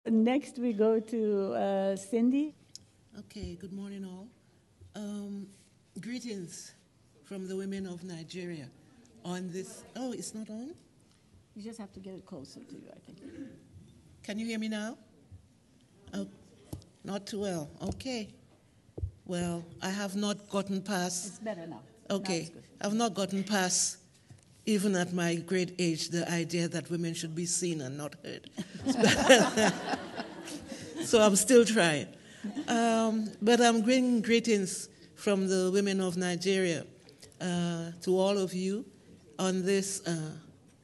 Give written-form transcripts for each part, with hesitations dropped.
Next, we go to Sindi. Okay, good morning all. Greetings from the women of Nigeria on this. Oh, it's not on? You just have to get it closer to you, I think. Can you hear me now? Oh, not too well. Okay. Well, I have not gotten past. It's better now. Okay. I've not gotten past, even at my great age, the idea that women should be seen and not heard. So I'm still trying. But I'm bringing greetings from the women of Nigeria to all of you on this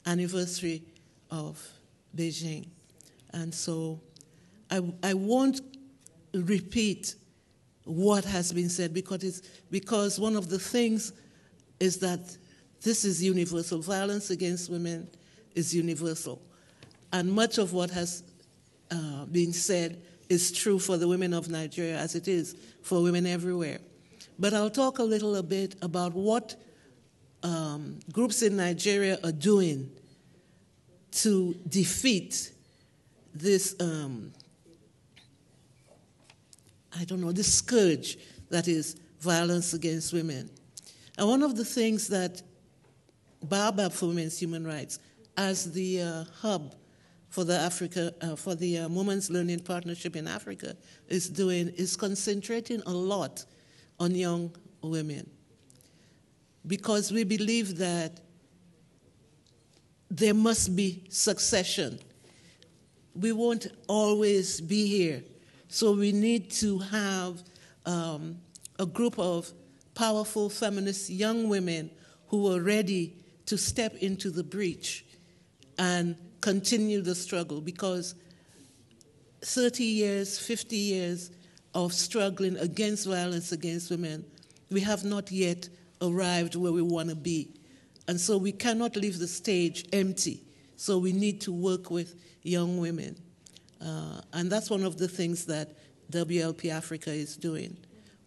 anniversary of Beijing. And so I won't repeat what has been said because one of the things is that this is universal. Violence against women is universal. And much of what has been said is true for the women of Nigeria as it is for women everywhere. But I'll talk a little bit about what groups in Nigeria are doing to defeat this, this scourge that is violence against women. And one of the things that BAOBAB for Women's Human Rights, as the hub for the Women's Learning Partnership in Africa, is doing is concentrating a lot on young women, because we believe that there must be succession. We won't always be here, so we need to have a group of powerful feminist young women who are ready to step into the breach and continue the struggle, because 30 years, 50 years of struggling against violence against women, we have not yet arrived where we want to be. And so we cannot leave the stage empty. So we need to work with young women. And that's one of the things that WLP Africa is doing.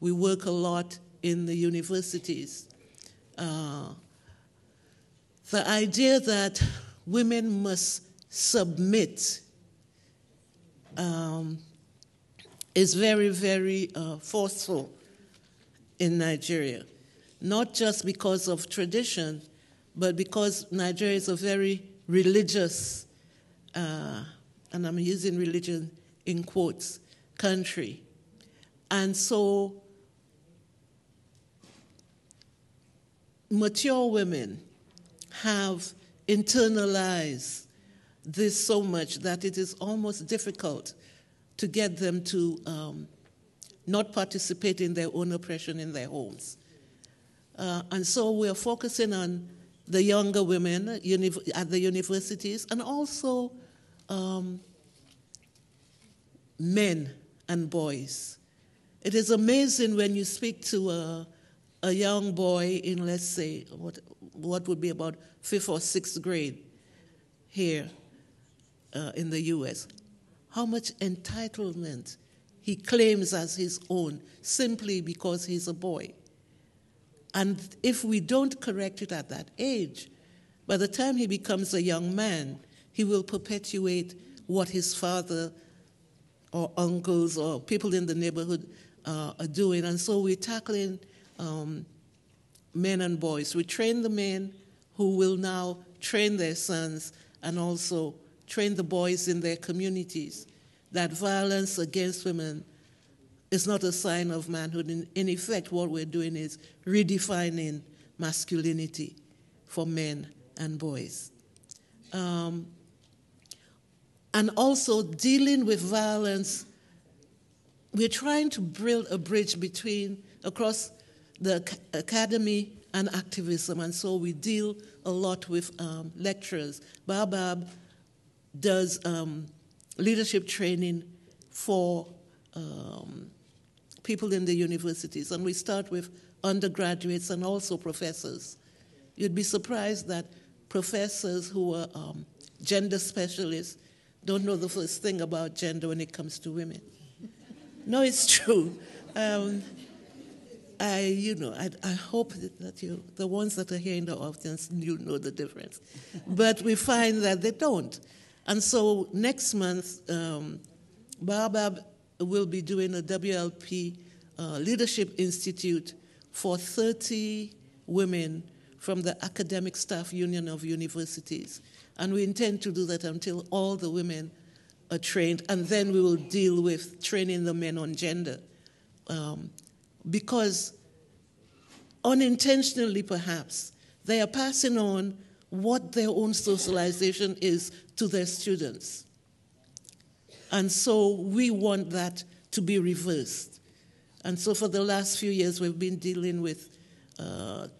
We work a lot in the universities. The idea that women must submit is very, very forceful in Nigeria. Not just because of tradition, but because Nigeria is a very religious, and I'm using religion in quotes, country. And so mature women have internalized this so much that it is almost difficult to get them to not participate in their own oppression in their homes. And so we're focusing on the younger women at the universities, and also men and boys. It is amazing when you speak to a young boy in, let's say, what would be about 5th or 6th grade here in the U.S., how much entitlement he claims as his own simply because he's a boy. And if we don't correct it at that age, by the time he becomes a young man, he will perpetuate what his father or uncles or people in the neighborhood are doing. And so we're tackling men and boys. We train the men who will now train their sons and also train the boys in their communities that violence against women is not a sign of manhood. In effect, what we're doing is redefining masculinity for men and boys. And also dealing with violence, we're trying to build a bridge across the academy and activism, and so we deal a lot with lecturers. BAOBAB does leadership training for people in the universities, and we start with undergraduates and also professors. You'd be surprised that professors who are gender specialists don't know the first thing about gender when it comes to women. No, it's true. I hope that the ones that are here in the audience, you know the difference. But we find that they don't. And so next month, BAOBAB will be doing a WLP Leadership Institute for 30 women from the Academic Staff Union of Universities. And we intend to do that until all the women are trained, and then we will deal with training the men on gender. Because unintentionally, perhaps, they are passing on what their own socialization is to their students. And so we want that to be reversed. And so for the last few years, we've been dealing with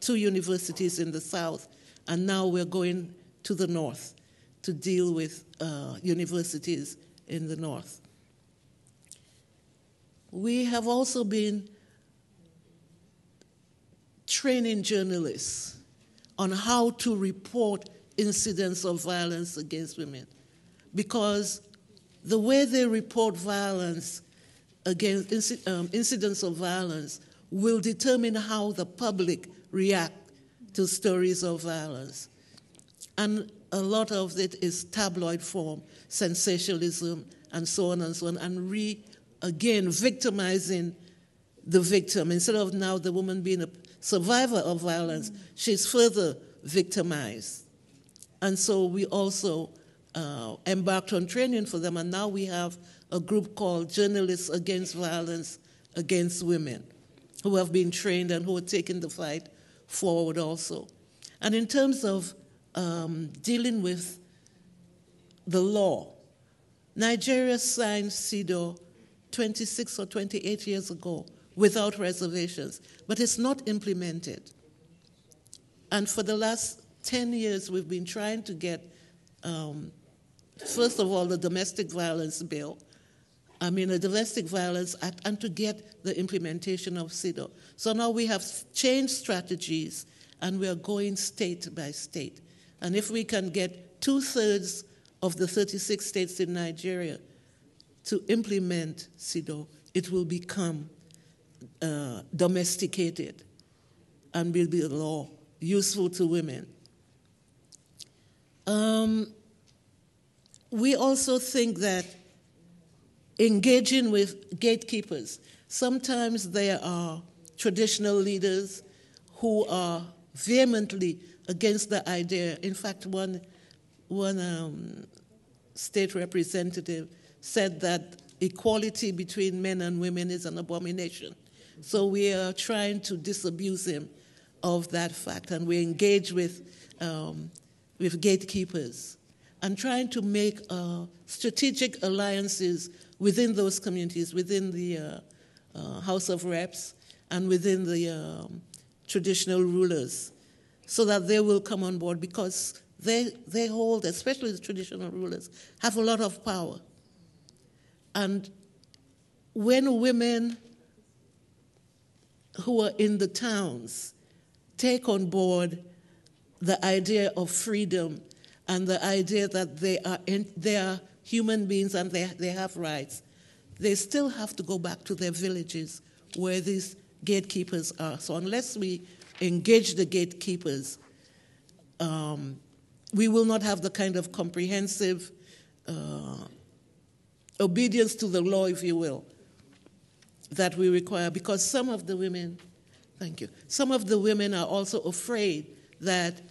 2 universities in the south, and now we're going to the north to deal with universities in the north. We have also been training journalists on how to report incidents of violence against women, because the way they report violence against incidents of violence will determine how the public react to stories of violence. And a lot of it is tabloid form, sensationalism, and so on, and again, victimizing the victim. Instead of now the woman being a survivor of violence, she's further victimized. And so we also embarked on training for them, and now we have a group called Journalists Against Violence Against Women, who have been trained and who are taking the fight forward also. And in terms of dealing with the law, Nigeria signed CEDAW 26 or 28 years ago without reservations, but it's not implemented. And for the last 10 years, we've been trying to get, first of all, the domestic violence bill, a domestic violence act, and to get the implementation of CEDAW. So now we have changed strategies, and we are going state by state. And if we can get 2/3 of the 36 states in Nigeria to implement CEDAW, it will become domesticated and will be a law useful to women. We also think that engaging with gatekeepers, sometimes there are traditional leaders who are vehemently against the idea. In fact, one state representative said that equality between men and women is an abomination. So we are trying to disabuse him of that fact, and we engage with gatekeepers and trying to make strategic alliances within those communities, within the House of Reps and within the traditional rulers, so that they will come on board, because they hold, especially the traditional rulers, have a lot of power. And when women who are in the towns take on board the idea of freedom and the idea that they are human beings and they have rights, they still have to go back to their villages where these gatekeepers are. So unless we engage the gatekeepers, we will not have the kind of comprehensive obedience to the law, if you will, that we require, because some of the women are also afraid that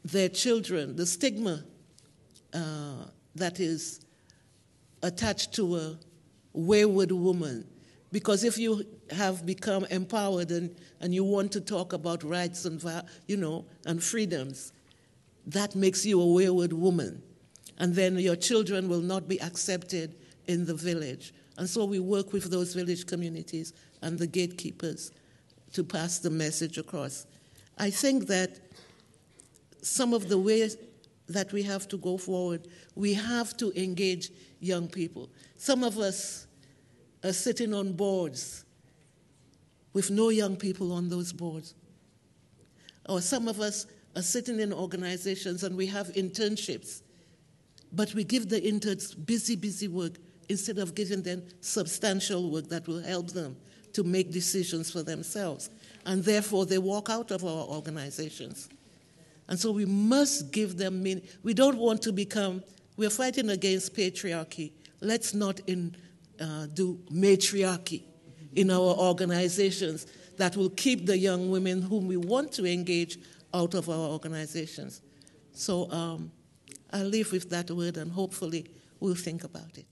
their children, the stigma that is attached to a wayward woman, because if you have become empowered and you want to talk about rights and and freedoms, that makes you a wayward woman, and then your children will not be accepted in the village. And so we work with those village communities and the gatekeepers to pass the message across. I think that some of the ways that we have to go forward, we have to engage young people. Some of us are sitting on boards with no young people on those boards. Or some of us are sitting in organizations and we have internships, but we give the interns busy work instead of giving them substantial work that will help them to make decisions for themselves. And therefore, they walk out of our organizations. And so we must give them meaning. We don't want to become, we're fighting against patriarchy. let's not do matriarchy in our organizations that will keep the young women whom we want to engage out of our organizations. So I'll leave with that word, and hopefully we'll think about it.